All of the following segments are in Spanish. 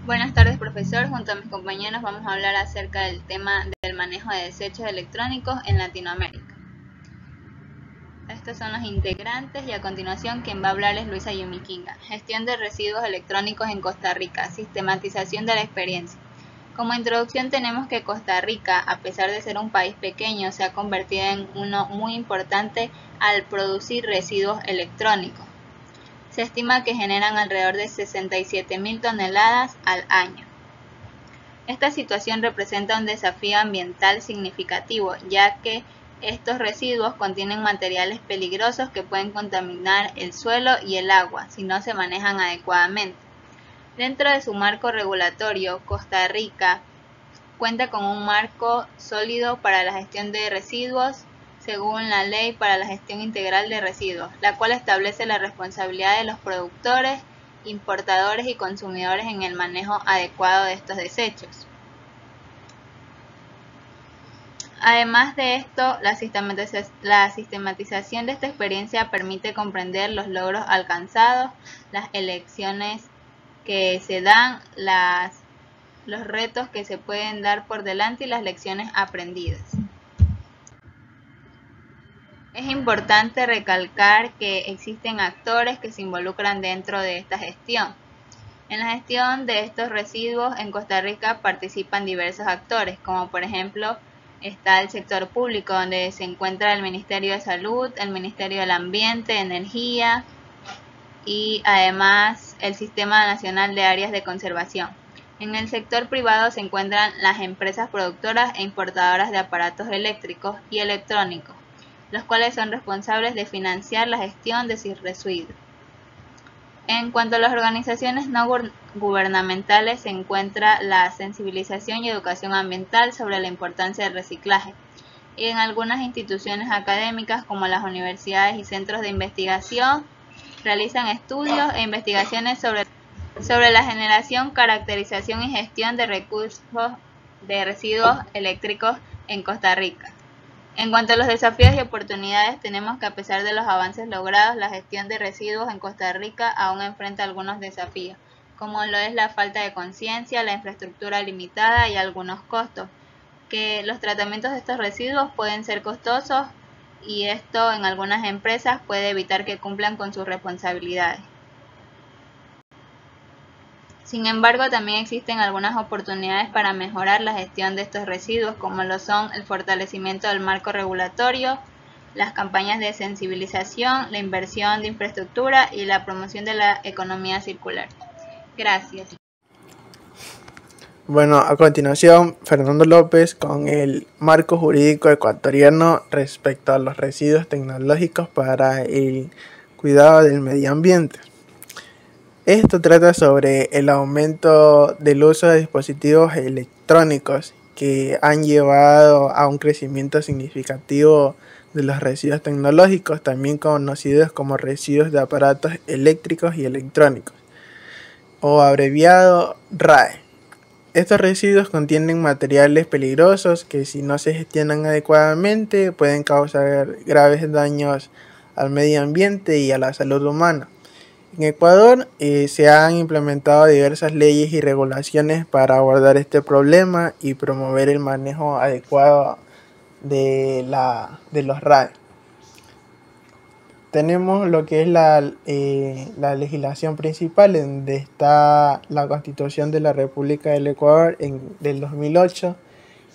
Buenas tardes, profesor. Junto a mis compañeros vamos a hablar acerca del tema del manejo de desechos electrónicos en Latinoamérica. Estos son los integrantes y a continuación quien va a hablar es Luisa Yumiquinga. Gestión de residuos electrónicos en Costa Rica, sistematización de la experiencia. Como introducción tenemos que Costa Rica, a pesar de ser un país pequeño, se ha convertido en uno muy importante al producir residuos electrónicos. Se estima que generan alrededor de 67.000 toneladas al año. Esta situación representa un desafío ambiental significativo, ya que estos residuos contienen materiales peligrosos que pueden contaminar el suelo y el agua si no se manejan adecuadamente. Dentro de su marco regulatorio, Costa Rica cuenta con un marco sólido para la gestión de residuos, según la Ley para la Gestión Integral de Residuos, la cual establece la responsabilidad de los productores, importadores y consumidores en el manejo adecuado de estos desechos. Además de esto, la sistematización de esta experiencia permite comprender los logros alcanzados, las elecciones que se dan, los retos que se pueden dar por delante y las lecciones aprendidas. Es importante recalcar que existen actores que se involucran dentro de esta gestión. En la gestión de estos residuos en Costa Rica participan diversos actores, como por ejemplo está el sector público, donde se encuentra el Ministerio de Salud, el Ministerio del Ambiente, Energía y además el Sistema Nacional de Áreas de Conservación. En el sector privado se encuentran las empresas productoras e importadoras de aparatos eléctricos y electrónicos, los cuales son responsables de financiar la gestión de sus residuos. En cuanto a las organizaciones no gubernamentales, se encuentra la sensibilización y educación ambiental sobre la importancia del reciclaje. Y en algunas instituciones académicas, como las universidades y centros de investigación, realizan estudios e investigaciones sobre la generación, caracterización y gestión de recursos de residuos eléctricos en Costa Rica. En cuanto a los desafíos y oportunidades, tenemos que a pesar de los avances logrados, la gestión de residuos en Costa Rica aún enfrenta algunos desafíos, como lo es la falta de conciencia, la infraestructura limitada y algunos costos, que los tratamientos de estos residuos pueden ser costosos y esto en algunas empresas puede evitar que cumplan con sus responsabilidades. Sin embargo, también existen algunas oportunidades para mejorar la gestión de estos residuos, como lo son el fortalecimiento del marco regulatorio, las campañas de sensibilización, la inversión de infraestructura y la promoción de la economía circular. Gracias. Bueno, a continuación, Fernando López con el marco jurídico ecuatoriano respecto a los residuos tecnológicos para el cuidado del medio ambiente. Esto trata sobre el aumento del uso de dispositivos electrónicos que han llevado a un crecimiento significativo de los residuos tecnológicos, también conocidos como residuos de aparatos eléctricos y electrónicos, o abreviado RAE. Estos residuos contienen materiales peligrosos que, si no se gestionan adecuadamente, pueden causar graves daños al medio ambiente y a la salud humana. En Ecuador se han implementado diversas leyes y regulaciones para abordar este problema y promover el manejo adecuado de los RAE. Tenemos lo que es la legislación principal, donde está la Constitución de la República del Ecuador del 2008,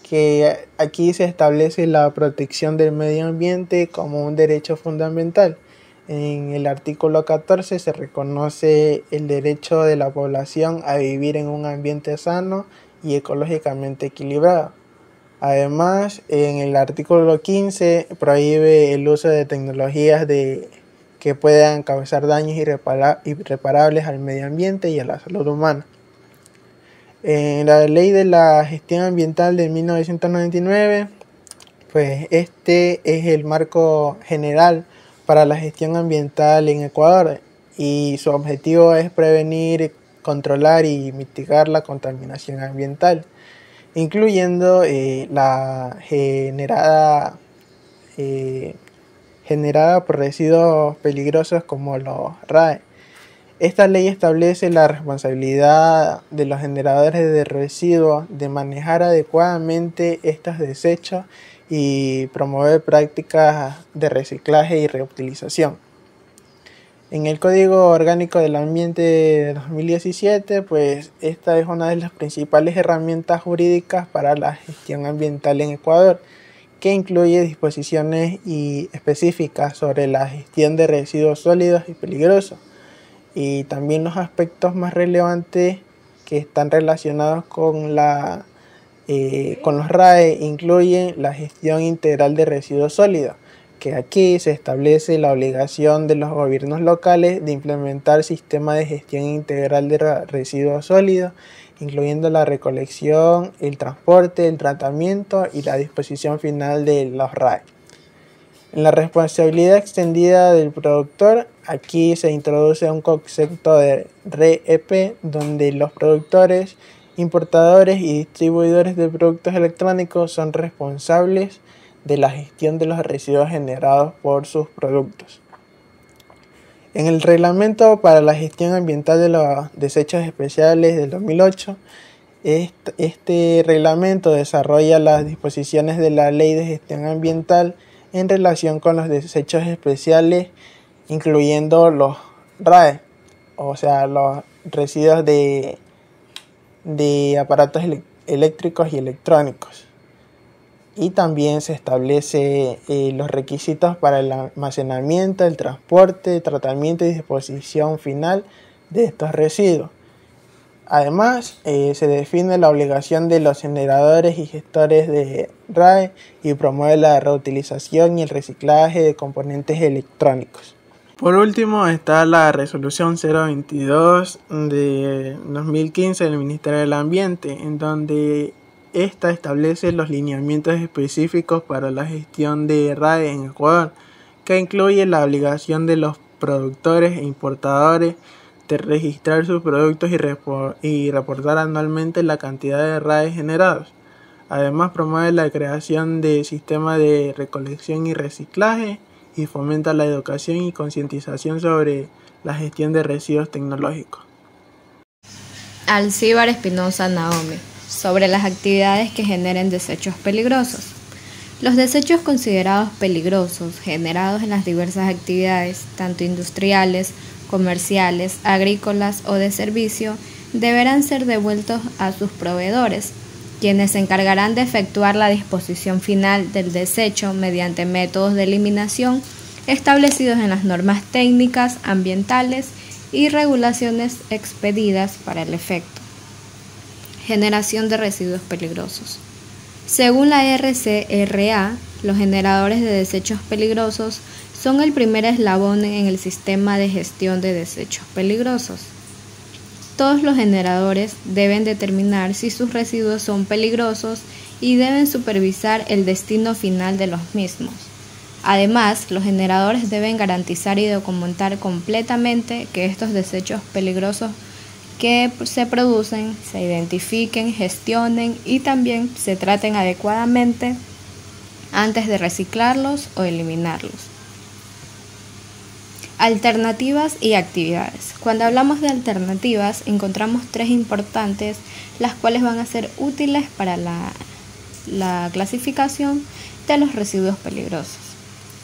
que aquí se establece la protección del medio ambiente como un derecho fundamental. En el artículo 14 se reconoce el derecho de la población a vivir en un ambiente sano y ecológicamente equilibrado. Además, en el artículo 15 prohíbe el uso de tecnologías que puedan causar daños irreparables al medio ambiente y a la salud humana. En la Ley de la Gestión Ambiental de 1999, pues este es el marco general para la gestión ambiental en Ecuador y su objetivo es prevenir, controlar y mitigar la contaminación ambiental, incluyendo la generada por residuos peligrosos como los RAE. Esta ley establece la responsabilidad de los generadores de residuos de manejar adecuadamente estos desechos y promover prácticas de reciclaje y reutilización. En el Código Orgánico del Ambiente de 2017, pues esta es una de las principales herramientas jurídicas para la gestión ambiental en Ecuador, que incluye disposiciones específicas sobre la gestión de residuos sólidos y peligrosos, y también los aspectos más relevantes que están relacionados con los RAE incluyen la gestión integral de residuos sólidos, que aquí se establece la obligación de los gobiernos locales de implementar sistemas de gestión integral de residuos sólidos, incluyendo la recolección, el transporte, el tratamiento y la disposición final de los RAE. En la responsabilidad extendida del productor, aquí se introduce un concepto de REP, donde los productores, importadores y distribuidores de productos electrónicos son responsables de la gestión de los residuos generados por sus productos. En el Reglamento para la Gestión Ambiental de los Desechos Especiales del 2008, este reglamento desarrolla las disposiciones de la Ley de Gestión Ambiental en relación con los desechos especiales, incluyendo los RAE, o sea, los residuos de aparatos eléctricos y electrónicos. Y también se establece los requisitos para el almacenamiento, el transporte, tratamiento y disposición final de estos residuos. Además, se define la obligación de los generadores y gestores de RAE y promueve la reutilización y el reciclaje de componentes electrónicos. Por último está la resolución 022 de 2015 del Ministerio del Ambiente, en donde esta establece los lineamientos específicos para la gestión de RAE en Ecuador, que incluye la obligación de los productores e importadores de registrar sus productos y reportar anualmente la cantidad de RAE generados. Además, promueve la creación de sistemas de recolección y reciclaje y fomenta la educación y concientización sobre la gestión de residuos tecnológicos. Alcíbar Espinosa Naomi, sobre las actividades que generen desechos peligrosos. Los desechos considerados peligrosos generados en las diversas actividades, tanto industriales, comerciales, agrícolas o de servicio, deberán ser devueltos a sus proveedores, quienes se encargarán de efectuar la disposición final del desecho mediante métodos de eliminación establecidos en las normas técnicas, ambientales y regulaciones expedidas para el efecto. Generación de residuos peligrosos. Según la RCRA, los generadores de desechos peligrosos son el primer eslabón en el sistema de gestión de desechos peligrosos. Todos los generadores deben determinar si sus residuos son peligrosos y deben supervisar el destino final de los mismos. Además, los generadores deben garantizar y documentar completamente que estos desechos peligrosos que se producen se identifiquen, gestionen y también se traten adecuadamente antes de reciclarlos o eliminarlos. Alternativas y actividades. Cuando hablamos de alternativas, encontramos tres importantes, las cuales van a ser útiles para la clasificación de los residuos peligrosos.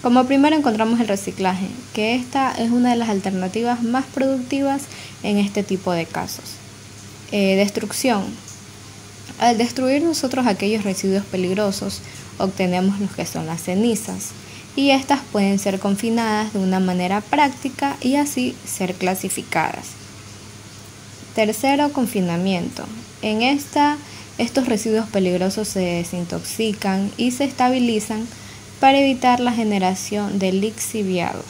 Como primero encontramos el reciclaje, que esta es una de las alternativas más productivas en este tipo de casos. Destrucción. Al destruir nosotros aquellos residuos peligrosos, obtenemos los que son las cenizas, y estas pueden ser confinadas de una manera práctica y así ser clasificadas. Tercero, confinamiento. En estos residuos peligrosos se desintoxican y se estabilizan para evitar la generación de lixiviados.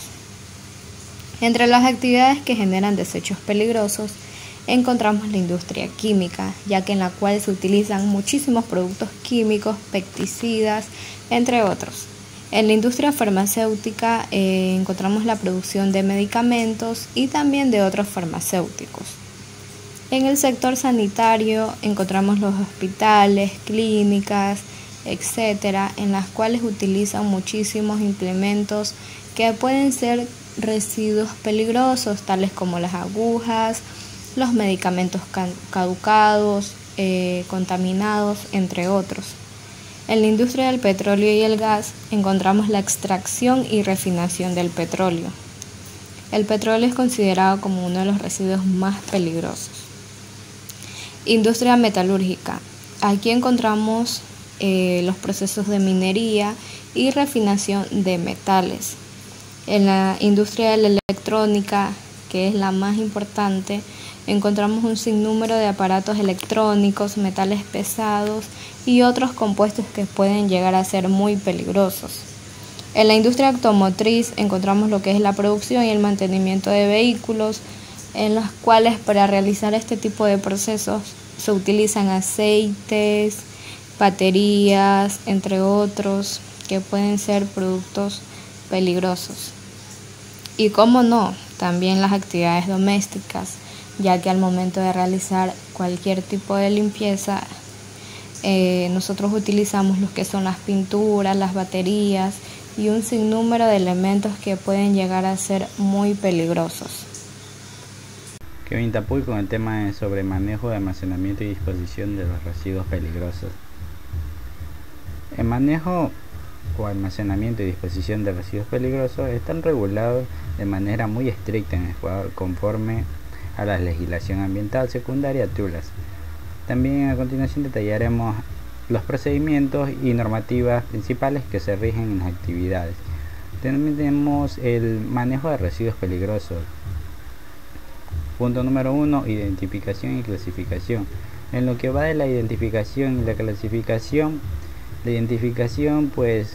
Entre las actividades que generan desechos peligrosos encontramos la industria química, ya que en la cual se utilizan muchísimos productos químicos, pesticidas, entre otros. En la industria farmacéutica encontramos la producción de medicamentos y también de otros farmacéuticos. En el sector sanitario encontramos los hospitales, clínicas, etcétera, en las cuales utilizan muchísimos implementos que pueden ser residuos peligrosos, tales como las agujas, los medicamentos caducados, contaminados, entre otros. En la industria del petróleo y el gas encontramos la extracción y refinación del petróleo. El petróleo es considerado como uno de los residuos más peligrosos. Industria metalúrgica. Aquí encontramos los procesos de minería y refinación de metales. En la industria de la electrónica, que es la más importante, encontramos un sinnúmero de aparatos electrónicos, metales pesados y otros compuestos que pueden llegar a ser muy peligrosos. En la industria automotriz encontramos lo que es la producción y el mantenimiento de vehículos, en los cuales para realizar este tipo de procesos se utilizan aceites, baterías, entre otros, que pueden ser productos peligrosos. Y cómo no, también las actividades domésticas, ya que al momento de realizar cualquier tipo de limpieza, nosotros utilizamos lo que son las pinturas, las baterías y un sinnúmero de elementos que pueden llegar a ser muy peligrosos. Kevin Tapuy con el tema sobre manejo, de almacenamiento y disposición de los residuos peligrosos. El manejo o almacenamiento y disposición de residuos peligrosos están regulados de manera muy estricta en Ecuador conforme a la legislación ambiental secundaria TULAS. También a continuación detallaremos los procedimientos y normativas principales que se rigen en las actividades. Tenemos el manejo de residuos peligrosos. Punto número 1, identificación y clasificación. En lo que va de la identificación y la clasificación, pues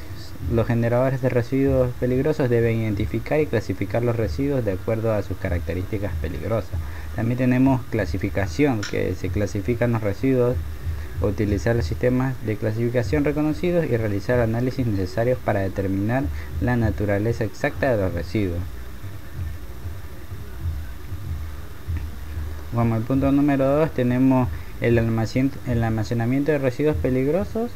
los generadores de residuos peligrosos deben identificar y clasificar los residuos de acuerdo a sus características peligrosas. También tenemos clasificación, que se clasifican los residuos, utilizar los sistemas de clasificación reconocidos y realizar análisis necesarios para determinar la naturaleza exacta de los residuos. Como el punto número 2 tenemos el almacenamiento de residuos peligrosos,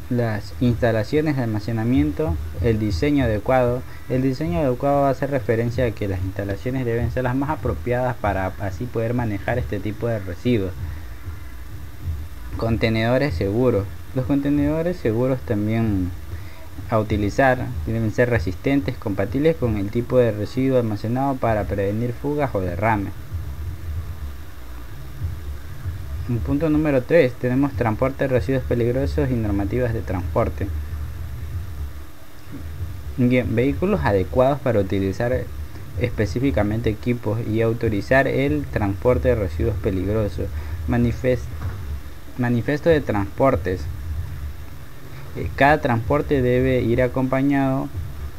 las instalaciones de almacenamiento, el diseño adecuado. El diseño adecuado va a hacer referencia a que las instalaciones deben ser las más apropiadas para así poder manejar este tipo de residuos. Contenedores seguros. Los contenedores seguros también a utilizar deben ser resistentes, compatibles con el tipo de residuo almacenado para prevenir fugas o derrames. En punto número 3 tenemos transporte de residuos peligrosos y normativas de transporte. Bien, vehículos adecuados para utilizar específicamente equipos y autorizar el transporte de residuos peligrosos. Manifiesto de transportes. Cada transporte debe ir acompañado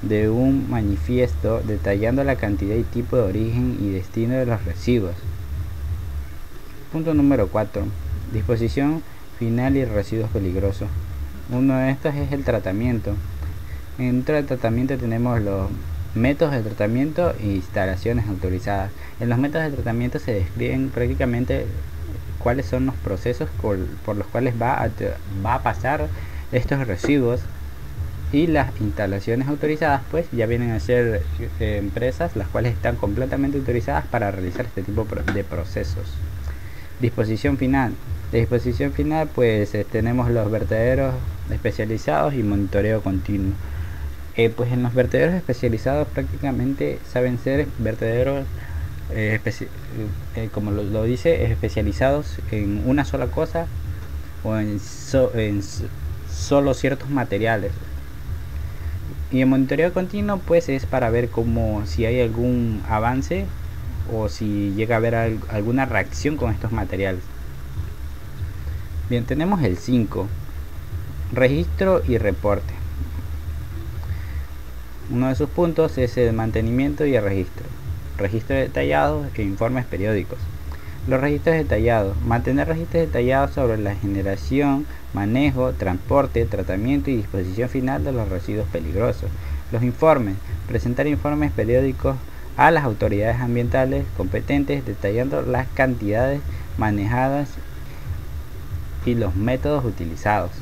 de un manifiesto detallando la cantidad y tipo de origen y destino de los residuos. Punto número 4. Disposición final y residuos peligrosos. Uno de estos es el tratamiento. Dentro del tratamiento tenemos los métodos de tratamiento e instalaciones autorizadas. En los métodos de tratamiento se describen prácticamente cuáles son los procesos por los cuales va a pasar estos residuos, y las instalaciones autorizadas pues ya vienen a ser empresas las cuales están completamente autorizadas para realizar este tipo de procesos. Disposición final. De disposición final pues tenemos los vertederos especializados y monitoreo continuo. Pues en los vertederos especializados prácticamente saben ser vertederos como lo dice, especializados en una sola cosa o en solo ciertos materiales. Y el monitoreo continuo pues es para ver si hay algún avance o si llega a haber alguna reacción con estos materiales. Bien, tenemos el 5, registro y reporte. Uno de sus puntos es el mantenimiento y el registro detallado e informes periódicos. Los registros detallados: mantener registros detallados sobre la generación, manejo, transporte, tratamiento y disposición final de los residuos peligrosos. Los informes: presentar informes periódicos a las autoridades ambientales competentes detallando las cantidades manejadas y los métodos utilizados.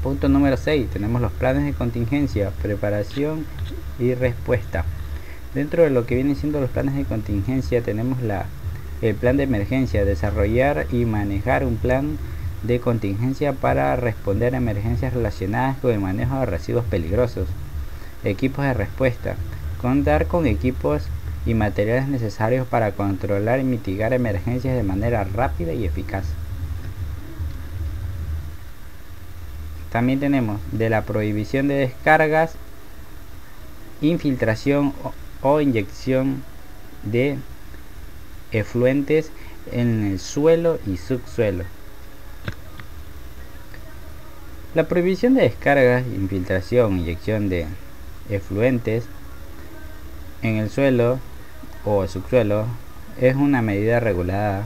Punto número 6, tenemos los planes de contingencia, preparación y respuesta. Dentro de lo que vienen siendo los planes de contingencia tenemos el plan de emergencia, desarrollar y manejar un plan de contingencia para responder a emergencias relacionadas con el manejo de residuos peligrosos. Equipos de respuesta, contar con equipos y materiales necesarios para controlar y mitigar emergencias de manera rápida y eficaz. También tenemos de la prohibición de descargas, infiltración o inyección de efluentes en el suelo y subsuelo. La prohibición de descargas, infiltración, inyección de efluentes en el suelo o subsuelo es una medida regulada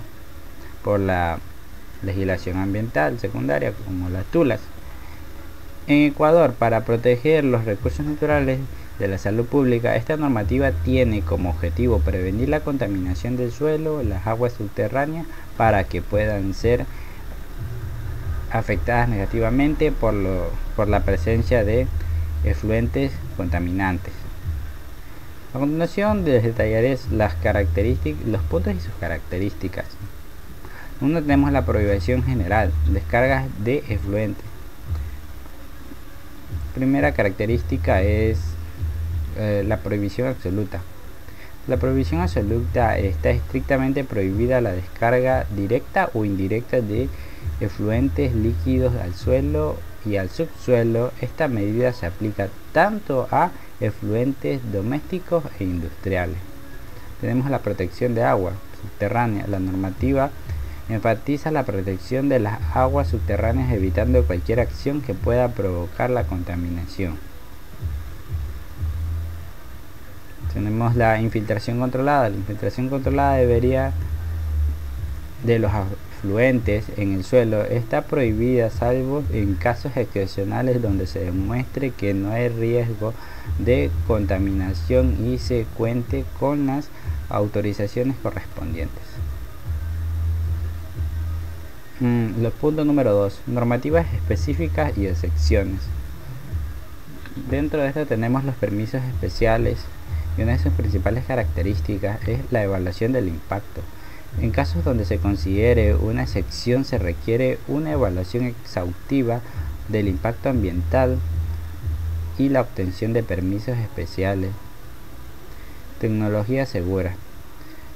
por la legislación ambiental secundaria como las TULAS. En Ecuador, para proteger los recursos naturales de la salud pública, esta normativa tiene como objetivo prevenir la contaminación del suelo, las aguas subterráneas, para que puedan ser afectadas negativamente por la presencia de efluentes contaminantes. A continuación les detallaré las características, los puntos y sus características. Uno, tenemos la prohibición general, descargas de efluentes. Primera característica es la prohibición absoluta. La prohibición absoluta está estrictamente prohibida la descarga directa o indirecta de efluentes líquidos al suelo y al subsuelo. Esta medida se aplica tanto a efluentes domésticos e industriales. Tenemos la protección de agua subterránea. La normativa enfatiza la protección de las aguas subterráneas, evitando cualquier acción que pueda provocar la contaminación. Tenemos la infiltración controlada. La infiltración controlada debería de los afluentes en el suelo está prohibida salvo en casos excepcionales donde se demuestre que no hay riesgo de contaminación y se cuente con las autorizaciones correspondientes. Los puntos número 2, normativas específicas y excepciones. Dentro de esto tenemos los permisos especiales y una de sus principales características es la evaluación del impacto. En casos donde se considere una excepción se requiere una evaluación exhaustiva del impacto ambiental y la obtención de permisos especiales. Tecnología segura.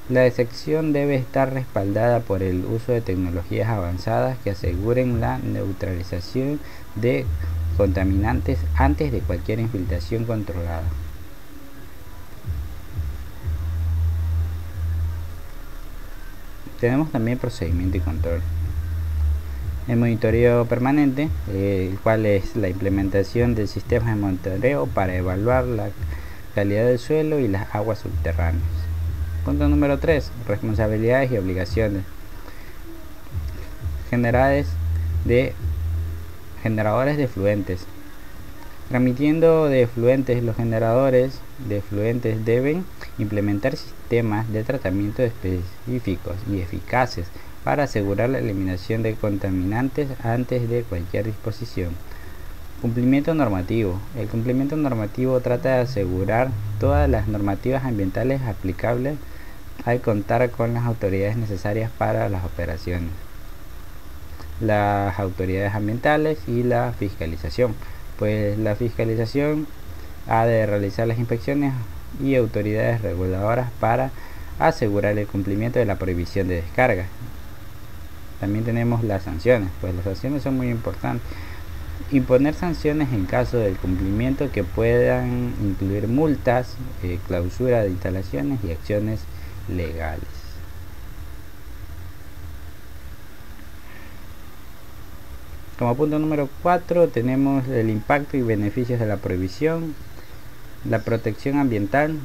La excepción debe estar respaldada por el uso de tecnologías avanzadas que aseguren la neutralización de contaminantes antes de cualquier infiltración controlada. Tenemos también procedimiento y control. El monitoreo permanente, el cual es la implementación del sistema de monitoreo para evaluar la calidad del suelo y las aguas subterráneas. Punto número 3, responsabilidades y obligaciones. Generadores de efluentes. Transmitiendo de efluentes, los generadores de efluentes deben implementar sistemas de tratamiento específicos y eficaces para asegurar la eliminación de contaminantes antes de cualquier disposición. Cumplimiento normativo. El cumplimiento normativo trata de asegurar todas las normativas ambientales aplicables al contar con las autoridades necesarias para las operaciones. Las autoridades ambientales y la fiscalización. Pues la fiscalización ha de realizar las inspecciones y autoridades reguladoras para asegurar el cumplimiento de la prohibición de descarga. También tenemos las sanciones, pues las sanciones son muy importantes. Imponer sanciones en caso del cumplimiento que puedan incluir multas, clausura de instalaciones y acciones legales. Como punto número 4 tenemos el impacto y beneficios de la prohibición. La protección ambiental,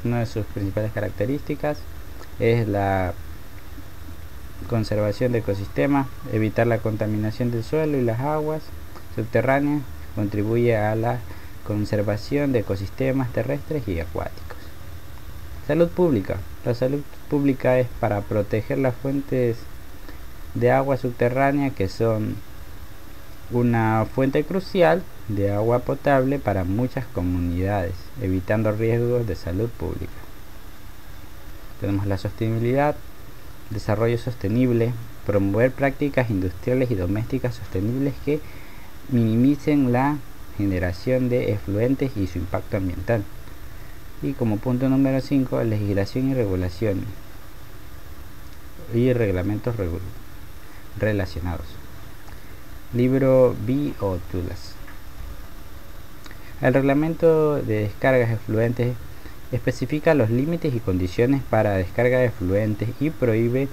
una de sus principales características es la conservación de ecosistemas, evitar la contaminación del suelo y las aguas subterráneas, contribuye a la conservación de ecosistemas terrestres y acuáticos. Salud pública. La salud pública es para proteger las fuentes de agua subterránea que son una fuente crucial de agua potable para muchas comunidades, evitando riesgos de salud pública. Tenemos la sostenibilidad, desarrollo sostenible, promover prácticas industriales y domésticas sostenibles que minimicen la generación de efluentes y su impacto ambiental. Y como punto número 5, legislación y regulaciones y reglamentos relacionados. Libro Biotulas. El reglamento de descargas de efluentes especifica los límites y condiciones para descarga de efluentes y prohíbe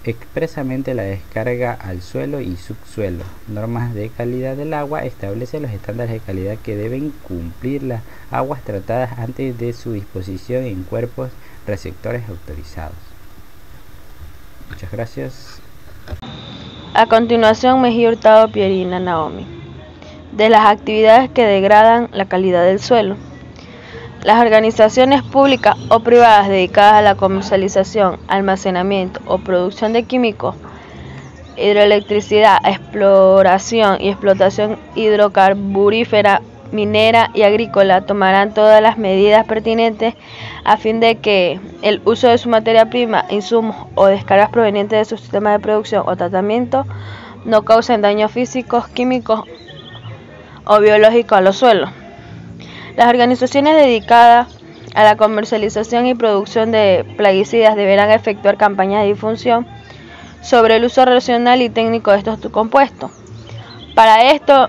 expresamente la descarga al suelo y subsuelo. Normas de calidad del agua establece los estándares de calidad que deben cumplir las aguas tratadas antes de su disposición en cuerpos receptores autorizados. Muchas gracias. A continuación, Mejía Hurtado Pierina Naomi. De las actividades que degradan la calidad del suelo. Las organizaciones públicas o privadas dedicadas a la comercialización, almacenamiento o producción de químicos, hidroelectricidad, exploración y explotación hidrocarburífera, minera y agrícola tomarán todas las medidas pertinentes a fin de que el uso de su materia prima, insumos o descargas provenientes de su sistema de producción o tratamiento no causen daños físicos, químicos o biológicos a los suelos. Las organizaciones dedicadas a la comercialización y producción de plaguicidas deberán efectuar campañas de difusión sobre el uso racional y técnico de estos compuestos. Para esto,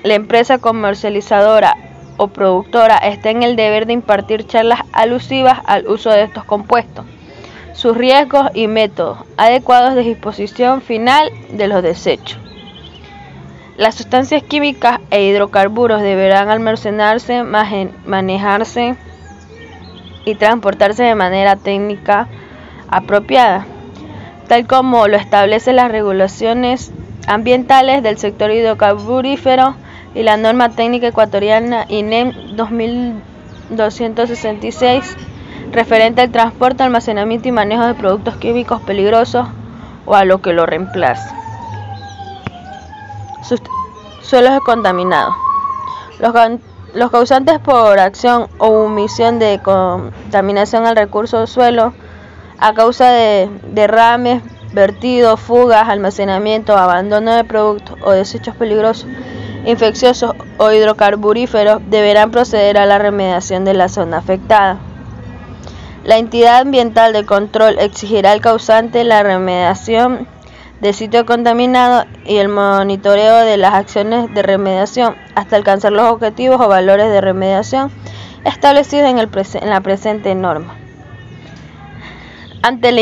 la empresa comercializadora o productora está en el deber de impartir charlas alusivas al uso de estos compuestos, sus riesgos y métodos adecuados de disposición final de los desechos. Las sustancias químicas e hidrocarburos deberán almacenarse, manejarse y transportarse de manera técnica apropiada, tal como lo establecen las regulaciones ambientales del sector hidrocarburífero y la norma técnica ecuatoriana INEM 2266 referente al transporte, almacenamiento y manejo de productos químicos peligrosos o a lo que lo reemplace. Suelos contaminados. Los causantes por acción o omisión de contaminación al recurso suelo a causa de derrames, vertidos, fugas, almacenamiento, abandono de productos o desechos peligrosos, infecciosos o hidrocarburíferos deberán proceder a la remediación de la zona afectada. La entidad ambiental de control exigirá al causante la remediación del sitio contaminado y el monitoreo de las acciones de remediación hasta alcanzar los objetivos o valores de remediación establecidos en la presente norma. Ante la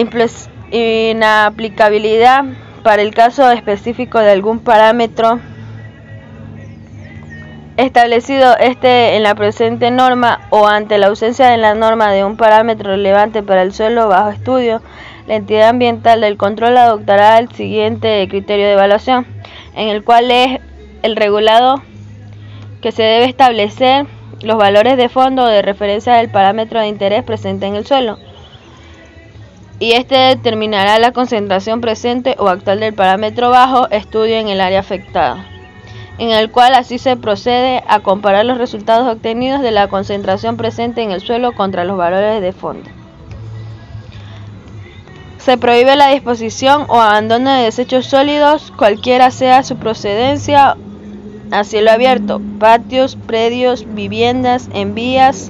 inaplicabilidad para el caso específico de algún parámetro establecido en la presente norma o ante la ausencia de la norma de un parámetro relevante para el suelo bajo estudio, la entidad ambiental del control adoptará el siguiente criterio de evaluación, en el cual es el regulado que se debe establecer los valores de fondo o de referencia del parámetro de interés presente en el suelo, y este determinará la concentración presente o actual del parámetro bajo estudio en el área afectada, en el cual así se procede a comparar los resultados obtenidos de la concentración presente en el suelo contra los valores de fondo. Se prohíbe la disposición o abandono de desechos sólidos, cualquiera sea su procedencia, a cielo abierto, patios, predios, viviendas, en vías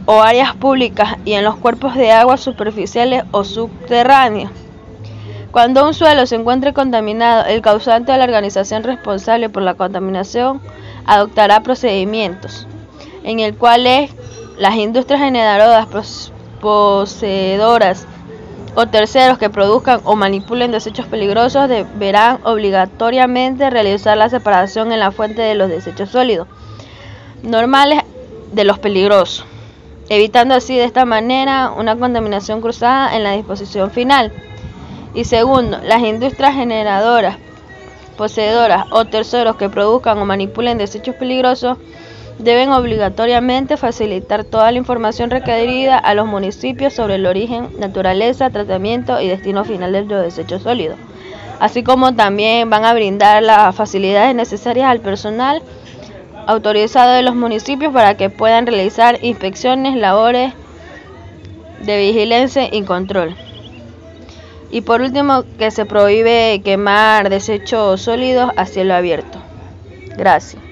o áreas públicas y en los cuerpos de agua superficiales o subterráneos. Cuando un suelo se encuentre contaminado, el causante o la organización responsable por la contaminación adoptará procedimientos, en el cual las industrias generadoras, poseedoras o terceros que produzcan o manipulen desechos peligrosos deberán obligatoriamente realizar la separación en la fuente de los desechos sólidos normales de los peligrosos, evitando así de esta manera una contaminación cruzada en la disposición final. Y segundo, las industrias generadoras, poseedoras o terceros que produzcan o manipulen desechos peligrosos deben obligatoriamente facilitar toda la información requerida a los municipios sobre el origen, naturaleza, tratamiento y destino final de los desechos sólidos, así como también van a brindar las facilidades necesarias al personal autorizado de los municipios para que puedan realizar inspecciones, labores de vigilancia y control. Y por último, que se prohíbe quemar desechos sólidos a cielo abierto. Gracias.